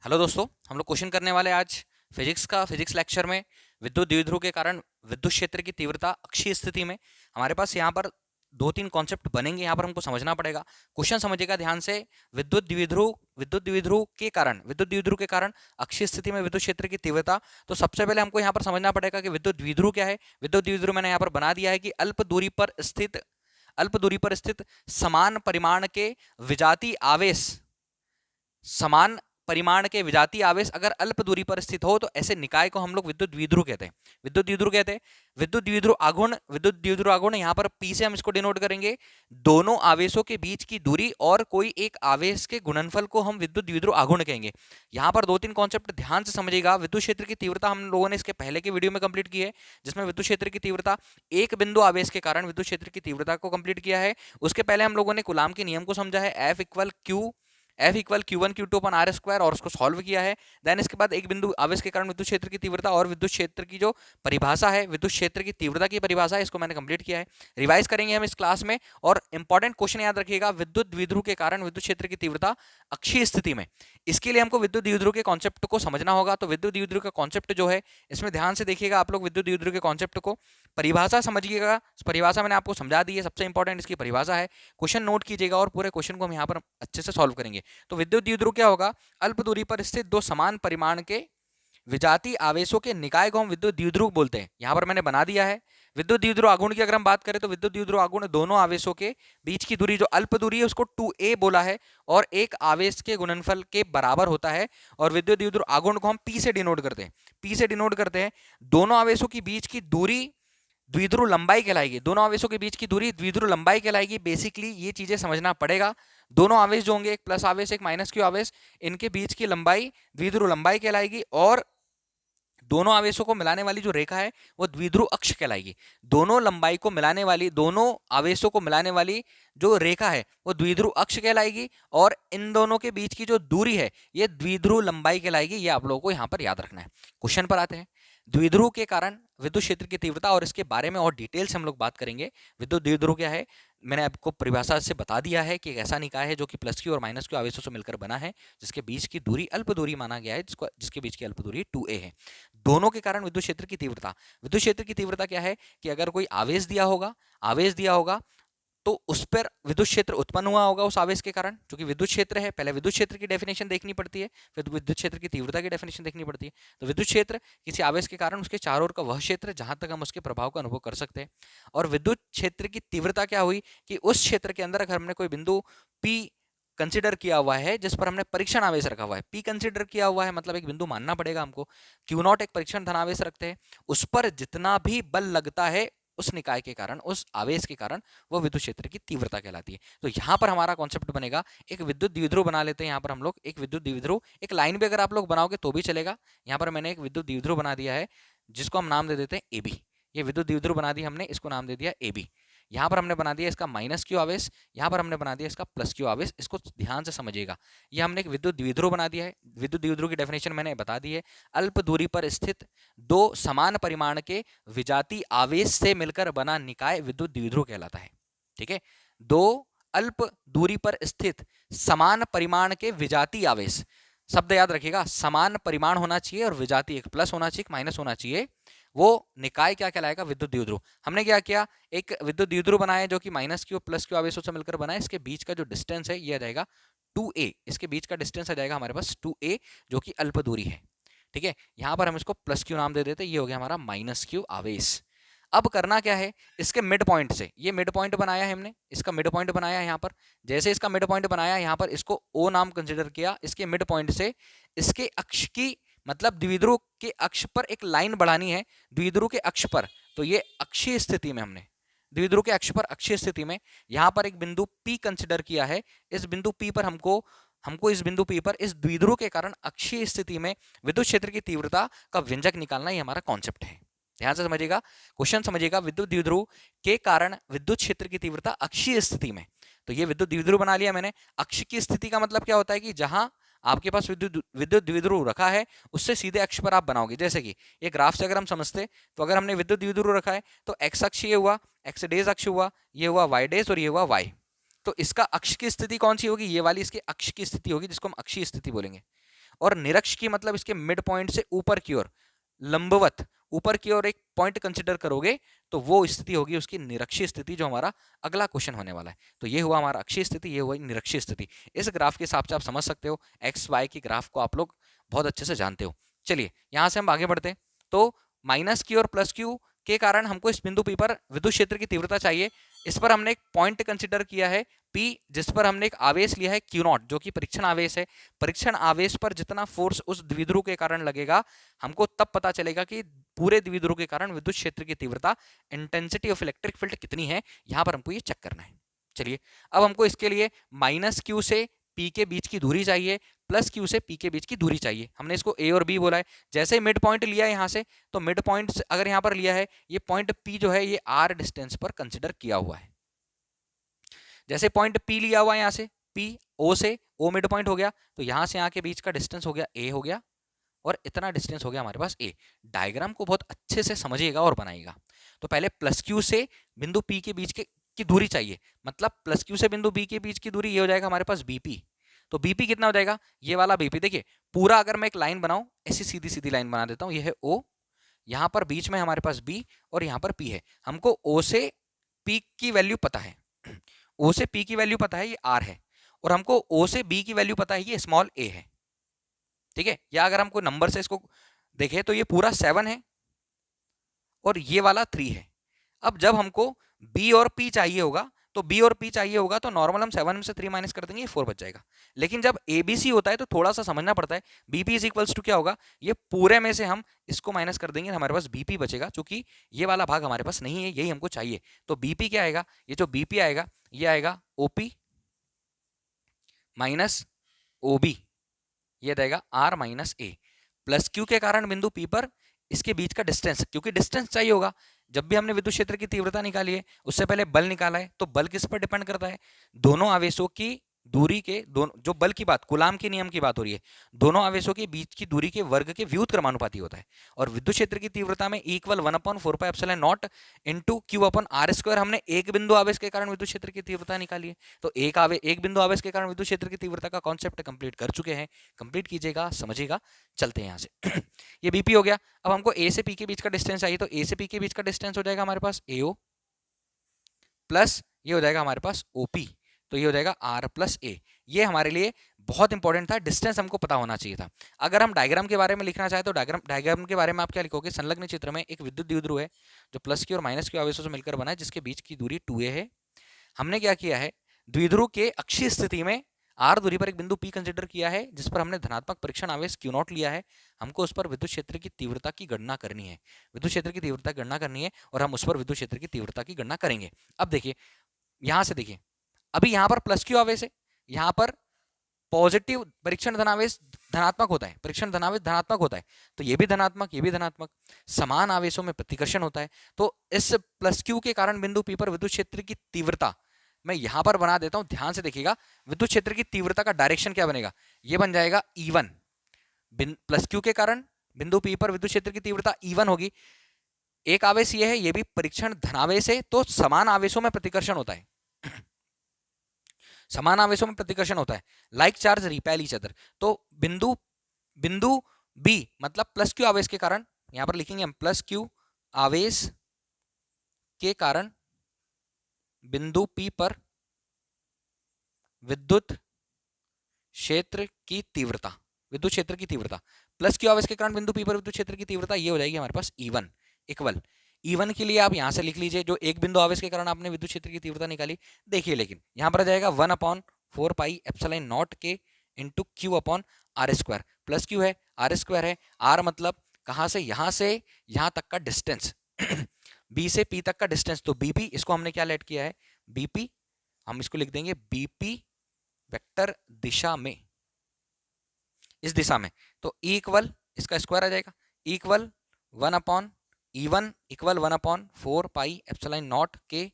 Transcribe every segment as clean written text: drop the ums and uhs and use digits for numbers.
Hello दोस्तों, हम लोग क्वेश्चन करने वाले आज फिजिक्स लेक्चर में विद्युत द्विध्रुव के कारण विद्युत क्षेत्र की तीव्रता अक्षीय स्थिति में। हमारे पास यहाँ पर दो तीन कॉन्सेप्ट बनेंगे, यहाँ पर हमको समझना पड़ेगा। क्वेश्चन समझिएगा ध्यान से। विद्युत द्विध्रुव के कारण अक्षीय स्थिति में विद्युत क्षेत्र की तीव्रता। तो सबसे पहले हमको यहाँ पर समझना पड़ेगा कि विद्युत द्विध्रुव क्या है। विद्युत द्विध्रुव मैंने यहाँ पर बना दिया है कि अल्प दूरी पर स्थित समान परिमाण के विजातीय आवेश समान परिमाण के विजातीय आवेश अगर अल्प दूरी पर स्थित हो तो ऐसे निकाय को हम लोग विद्युत द्विध्रुव कहते हैं। विद्युत द्विध्रुव आघूर्ण यहाँ पर P से हम इसको डिनोट करेंगे। दोनों आवेशों के बीच की दूरी और कोई एक आवेश के गुणनफल को हम विद्युत द्विध्रुव आघूर्ण कहेंगे। यहाँ पर दो तीन कॉन्सेप्ट ध्यान से समझिएगा। विद्युत क्षेत्र की तीव्रता हम लोगों ने इसके पहले के वीडियो में कंप्लीट की है, जिसमें विद्युत क्षेत्र की तीव्रता एक बिंदु आवेश के कारण विद्युत क्षेत्र की तीव्रता को कंप्लीट किया है। उसके पहले हम लोगों ने कूलाम के नियम को समझा है, F इक्वल Q1 Q2 अपन R स्क्वायर, और उसको सॉल्व किया है। देन इसके बाद एक बिंदु आवेश के कारण विद्युत क्षेत्र की तीव्रता और विद्युत क्षेत्र की जो परिभाषा है, विद्युत क्षेत्र की तीव्रता की परिभाषा है, इसको मैंने कंप्लीट किया है। रिवाइज करेंगे हम इस क्लास में। और इंपॉर्टेंट क्वेश्चन याद रखिएगा, विद्युत द्विध्रुव के कारण विद्युत क्षेत्र की तीव्रता अक्षीय स्थिति में। इसके लिए हमको विद्युत द्विध्रुव के कॉन्सेप्ट को समझना होगा। तो विद्युत द्विध्रुव का कॉन्सेप्ट जो है, इसमें ध्यान से देखिएगा आप लोग। विद्युत द्विध्रुव के कॉन्सेप्ट को परिभाषा समझिएगा। परिभाषा मैंने आपको समझा दी है, सबसे इंपॉर्टेंट इसकी परिभाषा है। क्वेश्चन नोट कीजिएगा और पूरे क्वेश्चन को हम यहाँ पर अच्छे से सॉल्व करेंगे। तो विद्युत द्विध्रुव क्या होगा? अल्प दूरी पर स्थित दो समान परिमाण के विजातीय आवेशों के निकाय को हम विद्युत द्विध्रुव बोलते हैं। यहां पर मैंने बना दिया है। विद्युत द्विध्रुव आघूर्ण की अगर हम बात करें तो विद्युत द्विध्रुव आघूर्ण दोनों आवेशों के बीच की दूरी जो अल्प दूरी है उसको 2a बोला है और एक आवेश के गुणनफल के बराबर होता है। और विद्युत द्विध्रुव आघूर्ण को हम P से डिनोट करते हैं। दोनों आवेशों के बीच की दूरी द्विध्रुव लंबाई कहलाएगी। दोनों आवेशों के बीच की दूरी द्विध्रुव लंबाई कहलाएगी। बेसिकली ये चीजें समझना पड़ेगा। दोनों आवेश जो होंगे, एक प्लस आवेश एक माइनस क्यू आवेश, इनके बीच की लंबाई द्विध्रुव लंबाई कहलाएगी। और दोनों आवेशों को मिलाने वाली जो रेखा है वो द्विध्रुव अक्ष कहलाएगी। दोनों आवेशों को मिलाने वाली जो रेखा है वो द्विध्रुव अक्ष कहलाएगी। और इन दोनों के बीच की जो दूरी है ये द्विध्रुव लंबाई कहलाएगी। ये आप लोगों को यहाँ पर याद रखना है। क्वेश्चन पर आते हैं। द्विध्रुव के कारण विद्युत क्षेत्र की तीव्रता, और इसके बारे में और डिटेल से हम लोग बात करेंगे। विद्युत द्विध्रुव क्या है, मैंने आपको परिभाषा से बता दिया है कि एक ऐसा निकाय है जो कि प्लस क्यू और माइनस क्यू आवेशों से मिलकर बना है, जिसके बीच की दूरी अल्प दूरी माना गया है, जिसके बीच की अल्प दूरी 2a है। दोनों के कारण विद्युत क्षेत्र की तीव्रता क्या है कि अगर कोई आवेश दिया होगा तो उस पर विद्युत क्षेत्र उत्पन्न हुआ होगा उस आवेश के कारण, क्योंकि विद्युत क्षेत्र है। पहले विद्युत क्षेत्र की डेफिनेशन देखनी पड़ती है, फिर विद्युत क्षेत्र की तीव्रता की डेफिनेशन देखनी पड़ती है। तो विद्युत क्षेत्र किसी आवेश के कारण उसके चारों ओर का वह क्षेत्र जहां तक हम उसके प्रभाव का अनुभव कर सकते हैं। और विद्युत क्षेत्र की तीव्रता क्या हुई कि उस क्षेत्र के अंदर अगर हमने कोई बिंदु P कंसिडर किया हुआ है जिस पर हमने परीक्षण आवेश रखा हुआ है, P कंसिडर किया हुआ है मतलब एक बिंदु मानना पड़ेगा हमको। Q0 एक परीक्षण धनावेश रखते हैं, उस पर जितना भी बल लगता है उस निकाय के कारण, उस आवेश के कारण, वो विद्युत क्षेत्र की तीव्रता कहलाती है। तो यहाँ पर हमारा कॉन्सेप्ट बनेगा, एक विद्युत द्विध्रुव बना लेते हैं। यहाँ पर हम लोग एक विद्युत द्विध्रुव, एक लाइन भी अगर आप लोग बनाओगे तो भी चलेगा। यहाँ पर मैंने एक विद्युत द्विध्रुव बना दिया है जिसको हम नाम दे देते हैं AB। ये विद्युत द्विध्रुव बना दी हमने, इसको नाम दे दिया AB। यहाँ पर हमने बना दिया इसका माइनस क्यू आवेश, यहाँ पर हमने बना दिया इसका प्लस क्यू आवेश। इसको ध्यान से समझिएगा। ये हमने एक विद्युत द्विध्रुव बना दिया है। विद्युत द्विध्रुव की डेफिनेशन मैंने बता दी है। अल्प दूरी पर स्थित दो समान परिमाण के विजातीय आवेश से मिलकर बना निकाय विद्युत द्विध्रुव कहलाता है। ठीक है, दो अल्प दूरी पर स्थित समान परिमाण के विजातीय आवेश, शब्द याद रखिएगा, समान परिमाण होना चाहिए और विजातीय, एक प्लस होना चाहिए एक माइनस होना चाहिए, वो निकाय क्या कहलाएगा? विद्युत द्विध्रुव। हमने क्या किया, एक विद्युत द्विध्रुव बनाया जो कि माइनस क्यू प्लस क्यू आवेशों से मिलकर बना है। इसके बीच का जो डिस्टेंस है ये आ जाएगा 2a। इसके बीच का डिस्टेंस आ जाएगा हमारे पास 2a जो कि अल्प दूरी है। ठीक है, यहां पर हम इसको प्लस क्यू नाम दे देते, ये हो गया हमारा माइनस क्यू आवेश। अब करना क्या है, इसके मिड पॉइंट से, ये मिड पॉइंट बनाया है हमने, इसका मिड पॉइंट बनाया है यहाँ पर। जैसे इसका मिड पॉइंट बनाया यहाँ पर, इसको O नाम कंसिडर किया। इसके मिड पॉइंट से इसके अक्ष की, मतलब द्विध्रुव के अक्ष पर एक लाइन बढ़ानी है, द्विध्रुव के अक्ष पर। तो ये अक्षीय स्थिति में हमने द्विध्रुव के अक्ष पर अक्षीय स्थिति में यहाँ पर एक बिंदु P कंसिडर किया है। इस बिंदु P पर हमको इस बिंदु P पर इस द्विध्रुव के कारण अक्षीय स्थिति में विद्युत क्षेत्र की तीव्रता का व्यंजक निकालना ही हमारा कॉन्सेप्ट है। ध्यान से समझिएगा, क्वेश्चन समझिएगा। विद्युत द्विध्रुव के कारण विद्युत क्षेत्र की तीव्रता अक्षीय स्थिति में। तो ये विद्युत द्विध्रुव बना लिया मैंने। अक्ष की स्थिति का मतलब क्या होता है कि जहां आपके पास विद्युत द्विध्रुव रखा है उससे सीधे अक्ष पर आप बनाओगे। जैसे कि ये ग्राफ से अगर हम समझते, तो अगर हमने विद्युत द्विध्रुव रखा है तो एक्स अक्ष ये हुआ, एक्स डेज अक्ष हुआ, ये हुआ वाई डेज और ये हुआ वाई। तो इसका अक्ष की स्थिति कौन सी होगी? ये वाली इसके अक्ष की स्थिति होगी, जिसको हम अक्षीय स्थिति बोलेंगे। और निरक्ष की मतलब इसके मिड पॉइंट से ऊपर की ओर लंबवत ऊपर की ओर एक पॉइंट कंसिडर करोगे तो वो स्थिति होगी उसकी निरक्षीय स्थिति, जो हमारा अगला क्वेश्चन होने वाला है। तो ये हुआ हमारा अक्षीय स्थिति, ये हुआ निरक्षीय स्थिति। इस ग्राफ के हिसाब से आप समझ सकते हो, एक्स वाई की ग्राफ को आप लोग बहुत अच्छे से जानते हो। चलिए यहां से हम आगे बढ़ते हैं। तो माइनस क्यू और प्लस क्यू के कारण हमको इस बिंदु पी पर विद्युत क्षेत्र की तीव्रता चाहिए। इस पर हमने एक पॉइंट कंसिडर किया है P, जिस पर हमने एक आवेश लिया है Q0, जो कि परीक्षण आवेश है। परीक्षण आवेश पर जितना फोर्स उस द्विध्रुव के कारण लगेगा, हमको तब पता चलेगा कि पूरे द्विध्रुव के कारण विद्युत क्षेत्र की तीव्रता, इंटेंसिटी ऑफ इलेक्ट्रिक फील्ड कितनी है। यहां पर हमको ये चेक करना है। चलिए अब हमको इसके लिए माइनस क्यू से P के बीच की दूरी चाहिए, प्लस क्यू से P के बीच की दूरी चाहिए। हमने इसको A और B बोला है। जैसे मिड पॉइंट लिया है यहाँ से, तो मिड पॉइंट अगर यहाँ पर लिया है, ये पॉइंट P जो है ये R डिस्टेंस पर कंसिडर किया हुआ है। जैसे पॉइंट P लिया हुआ है यहाँ से, P O से, O मिड पॉइंट हो गया, तो यहाँ से यहाँ के बीच का डिस्टेंस हो गया A हो गया, और इतना डिस्टेंस हो गया हमारे पास A। डायग्राम को बहुत अच्छे से समझिएगा और बनाइएगा। तो पहले प्लस क्यू से बिंदु P के बीच की दूरी चाहिए, मतलब प्लस क्यू से बिंदु B के बीच की दूरी ये हो जाएगा हमारे पास BP। तो BP कितना हो जाएगा, ये वाला BP। देखिए पूरा अगर मैं एक लाइन बनाऊं, ऐसी सीधी सीधी लाइन बना देता हूं, ये है O, यहां पर बीच में हमारे पास B और यहां पर P है। हमको O से P की वैल्यू पता है, O से P की वैल्यू पता है, ये R है, और हमको O से B की वैल्यू पता है, ये स्मॉल a है। ठीक है, या अगर हमको नंबर से इसको देखें तो ये पूरा 7 है और ये वाला 3 है। अब जब हमको B और P चाहिए होगा, तो B और P चाहिए होगा तो नॉर्मल हम 7 में से 3 माइनस कर देंगे, ये 4 बच जाएगा। लेकिन जब ABC होता है तो थोड़ा सा समझना पड़ता है। BP इज इक्वल्स टू क्या होगा, ये पूरे में से हम इसको माइनस कर देंगे, हमारे पास BP बचेगा, क्योंकि ये वाला भाग हमारे पास नहीं है, यही हमको चाहिए। तो BP क्या आएगा, ये जो BP आएगा ये आएगा OP माइनस OB, ये रहेगा R minus A। Plus Q के कारण बिंदु P पर इसके बीच का डिस्टेंस, क्योंकि डिस्टेंस चाहिए होगा। जब भी हमने विद्युत क्षेत्र की तीव्रता निकाली है, उससे पहले बल निकाला है, तो बल किस पर डिपेंड करता है, दोनों आवेशों की दूरी के, दोनों जो बल की बात, कूलाम के नियम की बात हो रही है, दोनों आवेशों के बीच की दूरी के वर्ग के व्युत क्रमानुपाती होता है। और विद्युत क्षेत्र की तीव्रता में equal 1/4πε0 into q upon r square, हमने एक बिंदु आवेश के कारण विद्युत क्षेत्र की तीव्रता निकाली है। तो एक बिंदु आवेश के कारण विद्युत क्षेत्र की तीव्रता का कॉन्सेप्ट कंप्लीट कर चुके हैं। कंप्लीट कीजिएगा, समझिएगा। चलते हैं यहाँ से। ये बीपी हो गया। अब हमको ए से पी के बीच का डिस्टेंस चाहिए, तो ए से पी के बीच का डिस्टेंस हो जाएगा हमारे पास AO प्लस ये हो जाएगा हमारे पास OP, तो ये हो जाएगा R प्लस A। ये हमारे लिए बहुत इंपॉर्टेंट था, डिस्टेंस हमको पता होना चाहिए था। अगर हम डायग्राम के बारे में लिखना चाहे तो डायग्राम के बारे में आप क्या लिखोगे, संलग्न चित्र में एक विद्युत द्विध्रुव है जो प्लस की और माइनस की आवेशों से मिलकर बना है, जिसके बीच की दूरी 2a है। हमने क्या किया है, द्विध्रुव के अक्षीय स्थिति में R दूरी पर एक बिंदु P कंसिडर किया है, जिस पर हमने धनात्मक परीक्षण आवेश Q0 लिया है। हमको उस पर विद्युत क्षेत्र की तीव्रता की गणना करनी है, विद्युत क्षेत्र की तीव्रता की गणना करनी है, और हम उस पर विद्युत क्षेत्र की तीव्रता की गणना करेंगे। अब देखिए यहां से, देखिए अभी यहां पर प्लस क्यू आवेश है, यहां पर पॉजिटिव परीक्षण धनावेश धनात्मक होता है, परीक्षण धनावेश धनात्मक होता है, तो ये भी धनात्मक, ये भी धनात्मक, समान आवेशों में प्रतिकर्षण होता है। तो इस प्लस क्यू के कारण बिंदु P पर विद्युत क्षेत्र की तीव्रता मैं यहां पर बना देता हूं, ध्यान से देखिएगा। विद्युत क्षेत्र की तीव्रता का डायरेक्शन क्या बनेगा, ये बन जाएगा E1। प्लस क्यू के कारण बिंदु P पर विद्युत क्षेत्र की तीव्रता E1 होगी। एक आवेश ये है, ये भी परीक्षण धनावेश है, तो समान आवेशों में प्रतिकर्षण होता है, समान आवेशों में प्रतिकर्षण होता है, like charge repel each other. तो बिंदु B मतलब प्लस क्यू आवेश के कारण, यहां पर लिखेंगे हम प्लस क्यू आवेश के कारण बिंदु P पर विद्युत क्षेत्र की तीव्रता, विद्युत क्षेत्र की तीव्रता प्लस क्यू आवेश के कारण बिंदु P पर विद्युत क्षेत्र की तीव्रता ये हो जाएगी हमारे पास E1 इक्वल। E1 के लिए आप यहां से लिख लीजिए, जो एक बिंदु आवेश के कारण आपने विद्युत क्षेत्र की तीव्रता निकाली। देखिए लेकिन यहां पर आ जाएगा 1/4πε0 के into Q upon are square. Plus Q है, आर स्क्वायर है, आर मतलब कहां से यहां तक का डिस्टेंस B से P तक का डिस्टेंस। तो BP, इसको हमने क्या लेट किया है, BP, हम इसको लिख देंगे BP वेक्टर दिशा में, इस दिशा में। तो E इक्वल इसका स्क्वायर आ जाएगा, इक्वल 1/E1 इक्वल 1/4πε0 के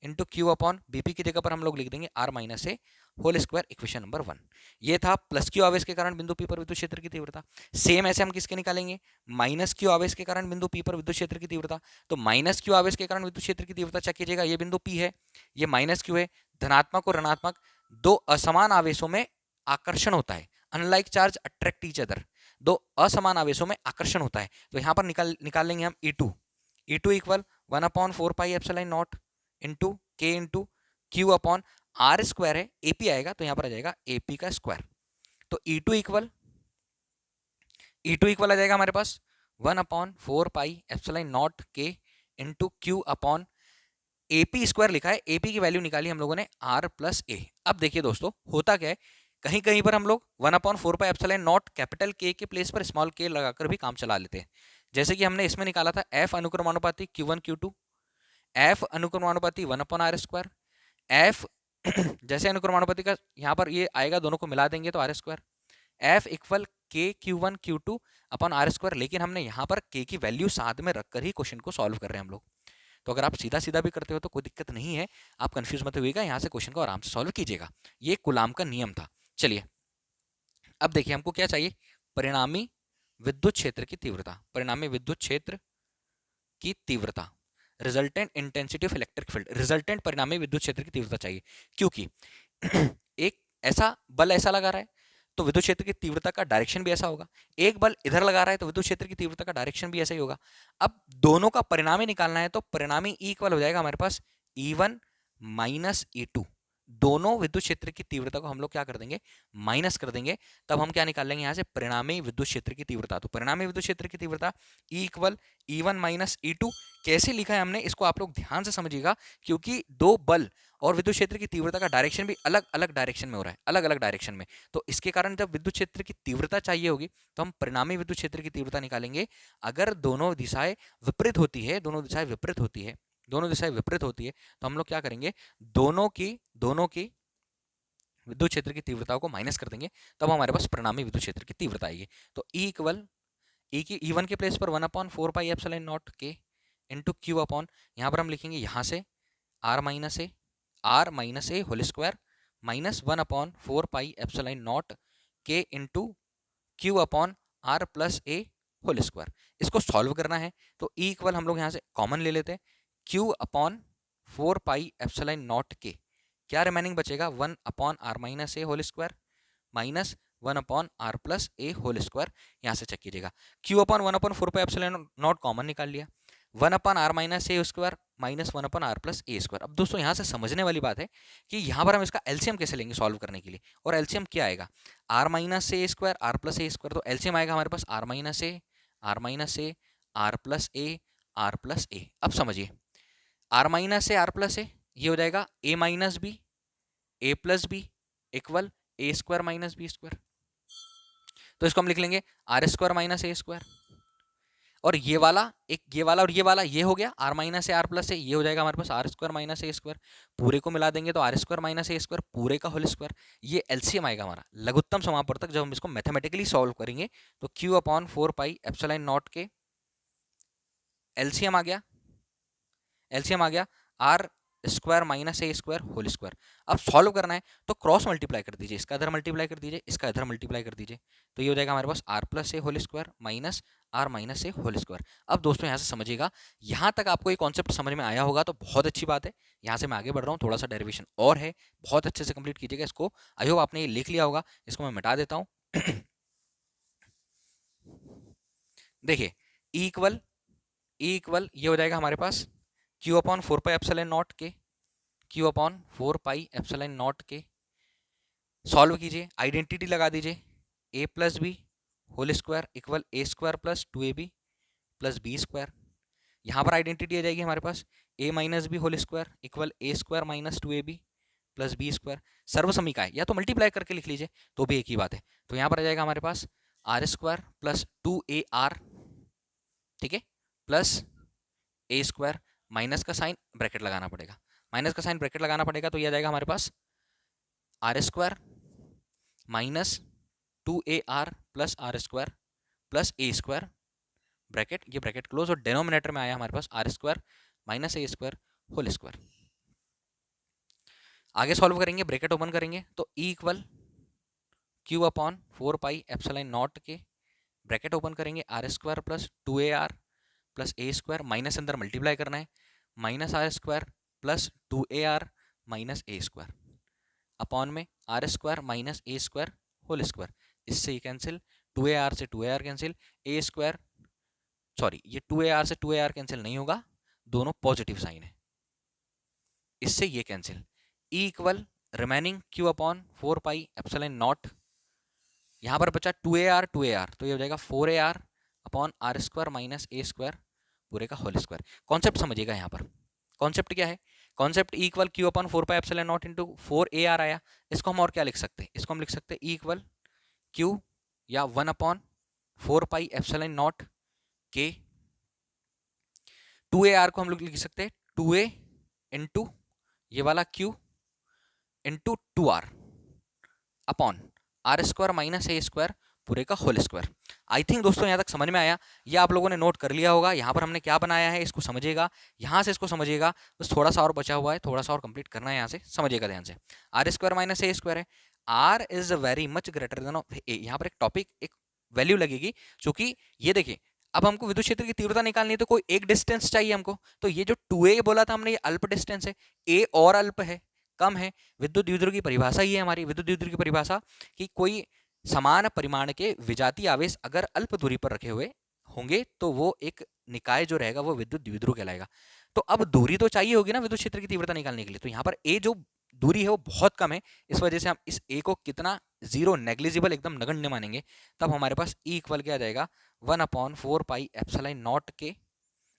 इंटू क्यू अपॉन BP की जगह पर हम लोग लिख देंगे R minus A whole square, equation number 1। ये था प्लस क्यू आवेश के कारण बिंदु P पर विद्युत क्षेत्र की तीव्रता। सेम ऐसे हम किसके निकालेंगे, माइनस क्यू आवेश के कारण बिंदु P पर विद्युत क्षेत्र की तीव्रता। तो माइनस क्यू आवेश के कारण विद्युत क्षेत्र की तीव्रता चेक कीजिएगा, ये बिंदु P है, ये माइनस क्यू है, धनात्मक और ऋणात्मक दो असमान आवेशों में आकर्षण होता है, unlike charge attract each other, दो असमान आवेशों में आकर्षण होता है। तो यहाँ पर निकाल लेंगे हम E2, E2 equal 1/4 pi epsilon not into के into Q upon are square है, AP आएगा तो यहाँ पर आ जाएगा AP का स्क्वायर। तो E2 इक्वल आ जाएगा हमारे पास 1/4 पाई एप्सिलॉन नॉट के into Q upon AP square लिखा है, AP की वैल्यू निकाली हम लोगों ने R प्लस ए। अब देखिए दोस्तों होता क्या है, कहीं कहीं पर हम लोग 1/4 pi epsilon not capital K के प्लेस पर स्मॉल k लगाकर भी काम चला लेते हैं। जैसे कि हमने इसमें निकाला था F अनुक्रमानुपाती Q1 Q2, F अनुक्रमानुपाती 1/r square, F जैसे अनुक्रमानुपाती का यहाँ पर ये आएगा, दोनों को मिला देंगे तो R square, F equal K Q1 Q2 upon R square. लेकिन हमने यहाँ पर K की वैल्यू साथ में रखकर ही क्वेश्चन को सॉल्व कर रहे हैं हम लोग। तो अगर आप सीधा सीधा भी करते हो तो कोई दिक्कत नहीं है, आप कंफ्यूज मत होइएगा, यहाँ से क्वेश्चन को आराम से सॉल्व कीजिएगा। ये कुलाम का नियम था। चलिए अब देखिए हमको क्या चाहिए, परिणामी विद्युत क्षेत्र की तीव्रता, परिणामी विद्युत क्षेत्र की तीव्रता, resultant intensity of electric field, resultant परिणामी विद्युत क्षेत्र की तीव्रता चाहिए। क्योंकि एक ऐसा बल ऐसा लगा रहा है तो विद्युत क्षेत्र की तीव्रता का डायरेक्शन भी ऐसा होगा, एक बल इधर लगा रहा है तो विद्युत क्षेत्र की तीव्रता का डायरेक्शन भी ऐसा ही होगा। अब दोनों का परिणामी निकालना है तो परिणामी E इक्वल हो जाएगा हमारे पास E1 माइनस E2। दोनों विद्युत क्षेत्र की तीव्रता को हम लोग क्या कर देंगे, माइनस कर देंगे, तब हम क्या निकाल लेंगे यहाँ से, परिणामी विद्युत क्षेत्र की तीव्रता। तो परिणामी विद्युत क्षेत्र की तीव्रता E equal E1 minus E2। कैसे लिखा है हमने, इसको आप लोग ध्यान से समझिएगा, क्योंकि दो बल और विद्युत क्षेत्र की तीव्रता का डायरेक्शन भी अलग अलग डायरेक्शन में हो रहा है, अलग अलग डायरेक्शन में। तो इसके कारण जब विद्युत क्षेत्र की तीव्रता चाहिए होगी तो हम परिणामी विद्युत क्षेत्र की तीव्रता निकालेंगे। अगर दोनों दिशाएं विपरीत होती है, दोनों दिशाएं विपरीत होती है, दोनों दिशाएं विपरीत होती है, तो हम लोग क्या करेंगे, दोनों की विद्युत क्षेत्र की तीव्रता को माइनस कर देंगे, तब हमारे पास परिणामी विद्युत क्षेत्र की तीव्रता आएगी। तो E इक्वल E1 के प्लेस पर 1/4 पाई एप्सिलॉन नॉट के इंटू क्यू अपॉन, यहाँ पर हम लिखेंगे यहाँ से R minus a whole square minus 1/4 pi epsilon not के into Q upon R plus a whole square. इसको सॉल्व करना है तो E इक्वल हम लोग यहाँ से कॉमन ले लेते हैं, Q upon 4 pi epsilon not के, क्या रिमेनिंग बचेगा 1/r minus a whole square minus 1/r plus a whole square. यहाँ से चेक कीजिएगा, Q upon 1/4 pi epsilon not common निकाल लिया, 1/r minus A square minus 1/r plus a square. अब दोस्तों यहाँ से समझने वाली बात है कि यहाँ पर हम इसका एलसीएम कैसे लेंगे सॉल्व करने के लिए, और एलसीएम क्या आएगा, r minus A square r plus a square. तो एलसीएम आएगा हमारे पास r minus a r plus a r plus a. अब समझिए r minus a r plus a, ये हो जाएगा a minus b a plus b equal a square minus b square. तो इसको हम लिख लेंगे आर स्क्वायर माइनस ए स्क्वायर, और ये वाला एक ये वाला और ये वाला ये हो गया r minus a r plus a, ये हो जाएगा हमारे पास आर स्क्वायर माइनस ए स्क्वायर, पूरे को मिला देंगे तो आर स्क्वायर माइनस ए स्क्वायर पूरे का होल स्क्वायर। ये एलसीएम आएगा हमारा लघुत्तम समापवर्तक। जब हम इसको मैथमेटिकली सॉल्व करेंगे तो Q upon 4 pi epsilon not के एलसीएम आ गया आर स्क्वायर माइनस ए स्क्वायर होल स्क्वायर। अब सॉल्व करना है तो क्रॉस मल्टीप्लाई कर दीजिए, इसका इधर मल्टीप्लाई कर दीजिए, इसका इधर मल्टीप्लाई कर दीजिए, तो ये हो जाएगा हमारे पास r plus a whole square minus r minus a whole square. अब दोस्तों यहाँ से समझिएगा, यहाँ तक आपको ये कॉन्सेप्ट समझ में आया होगा तो बहुत अच्छी बात है। यहाँ से मैं आगे बढ़ रहा हूँ, थोड़ा सा डेरिवेशन और है, बहुत अच्छे से कंप्लीट कीजिएगा इसको। आई होप आपने ये लिख लिया होगा, इसको मैं मिटा देता हूँ। देखिए E इक्वल ये हो जाएगा हमारे पास Q upon 4 pi epsilon not के, Q upon 4 pi epsilon not के। सॉल्व कीजिए, आइडेंटिटी लगा दीजिए, a plus b whole square equal a square plus 2ab plus b square. यहाँ पर आइडेंटिटी आ जाएगी हमारे पास a minus b whole square equal a square minus 2ab plus b square. सर्व समीकरण या तो मल्टीप्लाई करके लिख लीजिए तो भी एक ही बात है। तो यहाँ पर आ जाएगा हमारे पास आर स्क्वायर प्लस 2ar, ठीक है, प्लस ए स्क्वायर, माइनस का साइन ब्रैकेट लगाना पड़ेगा, माइनस का साइन ब्रैकेट लगाना पड़ेगा, तो ये आ जाएगा हमारे पास r square minus 2ar plus r square plus a square bracket, ये ब्रैकेट क्लोज, और डेनोमिनेटर में आया हमारे पास आर स्क्वायर माइनस ए स्क्वायर होल स्क्वायर। आगे सॉल्व करेंगे, ब्रैकेट ओपन करेंगे तो E equal Q upon 4 pi epsilon not के, ब्रैकेट ओपन करेंगे r square plus 2ar plus a square, minus अंदर मल्टीप्लाई करना है, minus r square plus 2ar minus ए square upon में आर स्क्वायर माइनस ए square whole square. इससे ये cancel, 2ar से 2ar cancel, ए square, sorry ये 2ar से 2ar कैंसिल नहीं होगा, दोनों पॉजिटिव साइन है, इससे ये cancel, E equal remaining Q upon 4 pi epsilon not, यहाँ पर बचा 2ar 2ar, तो ये हो जाएगा 4ar upon are square minus A square पूरे का होल स्क्वायर। कॉन्सेप्ट समझिएगा यहाँ पर, कॉन्सेप्ट क्या है, concept E equal Q upon 4 pi epsilon not into 4ar आया, इसको हम और क्या लिख सकते हैं, इसको हम लिख सकते हैं ई इक्वल क्यू या 1 अपॉन 4 पाई एप्सिलॉन नॉट के, 2ar को हम लोग लिख सकते हैं 2a इंटू ये वाला q into 2r upon are square minus A square पूरे का होल स्क्वायर। आई थिंक दोस्तों यहाँ तक समझ में आया, ये आप लोगों ने नोट कर लिया होगा, यहाँ पर हमने क्या बनाया है इसको समझिएगा, यहाँ से इसको समझिएगा, बस थोड़ा सा और बचा हुआ है, थोड़ा सा और कंप्लीट करना है, यहाँ से समझिएगा ध्यान से। आर स्क्वायर माइनस ए स्क्वायर है, r is very much greater than of a, यहाँ पर एक टॉपिक एक वैल्यू लगेगी, क्योंकि ये देखिए अब हमको विद्युत क्षेत्र की तीव्रता निकालनी है तो कोई एक डिस्टेंस चाहिए हमको, तो ये जो 2a बोला था हमने ये अल्प डिस्टेंस है, a और अल्प है, कम है। विद्युत द्विध्रुव की परिभाषा ही है हमारी, विद्युत द्विध्रुव की परिभाषा कि कोई समान परिमाण के विजातीय आवेश अगर अल्प दूरी पर रखे हुए होंगे तो वो एक निकाय जो रहेगा वो विद्युत द्विध्रुव कहलाएगा। तो अब दूरी तो चाहिए होगी ना विद्युत क्षेत्र की तीव्रता निकालने के लिए, तो यहाँ पर a जो दूरी है वो बहुत कम है, इस वजह से हम इस a को कितना जीरो नेग्लिजिबल एकदम नगण्य मानेंगे, तब हमारे पास E इक्वल क्या आ जाएगा 1 अपॉन 4 पाई एप्सिलॉन नॉट के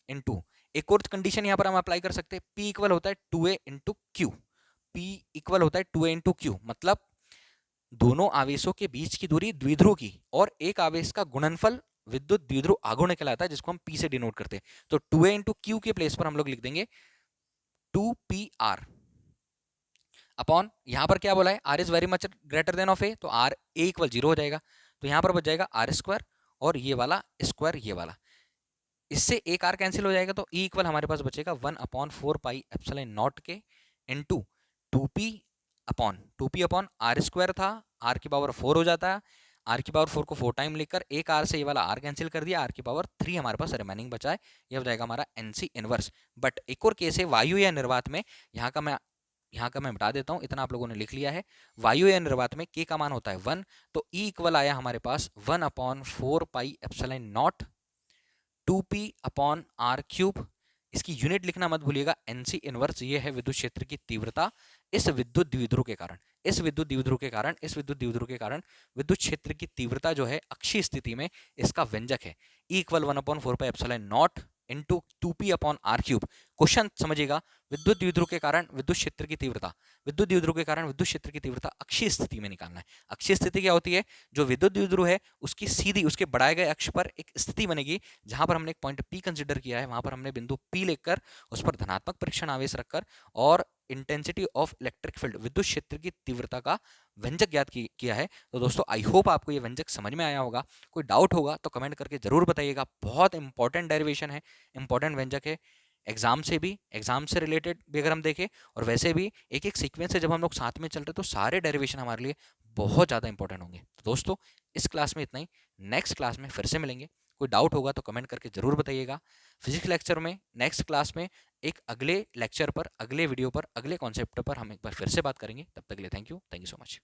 इंटू एक और कंडीशन यहाँ पर हम अप्लाई कर सकते हैं, P इक्वल होता है 2a into Q, P equal होता है 2a इंटू क्यू, मतलब दोनों आवेशों के बीच की दूरी द्विध्रुव की और एक आवेश का गुणनफल विद्युत द्विध्रुव आघूर्ण कहलाता है, जिसको हम P से डिनोट करते हैं। तो 2a इंटू क्यू के प्लेस पर हम लोग लिख देंगे 2pr अपॉन यहाँ पर क्या बोला है r is very much greater than of a, तो आर ए इक्वल 0 हो जाएगा, तो यहाँ पर बच जाएगा आर स्क्वायर और ये वाला स्क्वायर ये वाला, इससे एक आर कैंसिल हो जाएगा, तो ई इक्वल हमारे पास बचेगा 1 अपॉन 4 पाई एप्सिलॉन नॉट के into 2p upon are square था, आर की पावर 4 हो जाता है, आर की पावर 4 को 4 टाइम लिखकर एक आर से ये वाला आर कैंसिल कर दिया, आर की पावर 3 हमारे पास रिमेनिंग बचा है, ये हो जाएगा हमारा एनसी इनवर्स। बट एक और केस है वायु या निर्वात में, यहाँ का मैं मिटा देता हूँ, इतना आप लोगों ने लिख लिया है, वायु या निर्वात में के का मान होता है 1, तो ई इक्वल आया हमारे पास 1 upon 4 pi epsilon not 2p upon R cube, इसकी यूनिट लिखना मत भूलिएगा, एनसी इनवर्स ये है विद्युत क्षेत्र की तीव्रता इस विद्युत द्विध्रुव के कारण, विद्युत क्षेत्र की तीव्रता जो है अक्षीय स्थिति में इसका व्यंजक है E equal 1 upon 4 pi epsilon not into 2p upon R cube. Question समझिएगा, विद्युत द्विध्रुव के कारण विद्युत क्षेत्र की तीव्रता अक्षीय स्थिति में निकालना है। अक्षीय स्थिति क्या होती है, जो विद्युत द्विध्रुव है उसकी सीधी उसके बढ़ाए गए अक्ष पर एक स्थिति बनेगी, जहां पर हमने एक पॉइंट P कंसिडर किया है, वहां पर हमने बिंदु P लेकर उस पर धनात्मक परीक्षण आवेश रखकर और इंटेंसिटी ऑफ इलेक्ट्रिक फील्ड विद्युत क्षेत्र की तीव्रता का व्यंजक ज्ञात किया है। तो दोस्तों आई होप आपको ये व्यंजक समझ में आया होगा, कोई डाउट होगा तो कमेंट करके जरूर बताइएगा, बहुत इंपॉर्टेंट डेरिवेशन है, इंपॉर्टेंट व्यंजक है, एग्जाम से रिलेटेड भी अगर हम देखें और वैसे भी एक एक सीक्वेंस से जब हम लोग साथ में चल रहे तो सारे डेरिवेशन हमारे लिए बहुत ज़्यादा इंपॉर्टेंट होंगे। तो दोस्तों इस क्लास में इतना ही, नेक्स्ट क्लास में फिर से मिलेंगे, कोई डाउट होगा तो कमेंट करके जरूर बताइएगा। फिजिक्स लेक्चर में नेक्स्ट क्लास में एक अगले लेक्चर पर, अगले वीडियो पर, अगले कॉन्सेप्ट पर हम एक बार फिर से बात करेंगे, तब तक के लिए थैंक यू सो मच।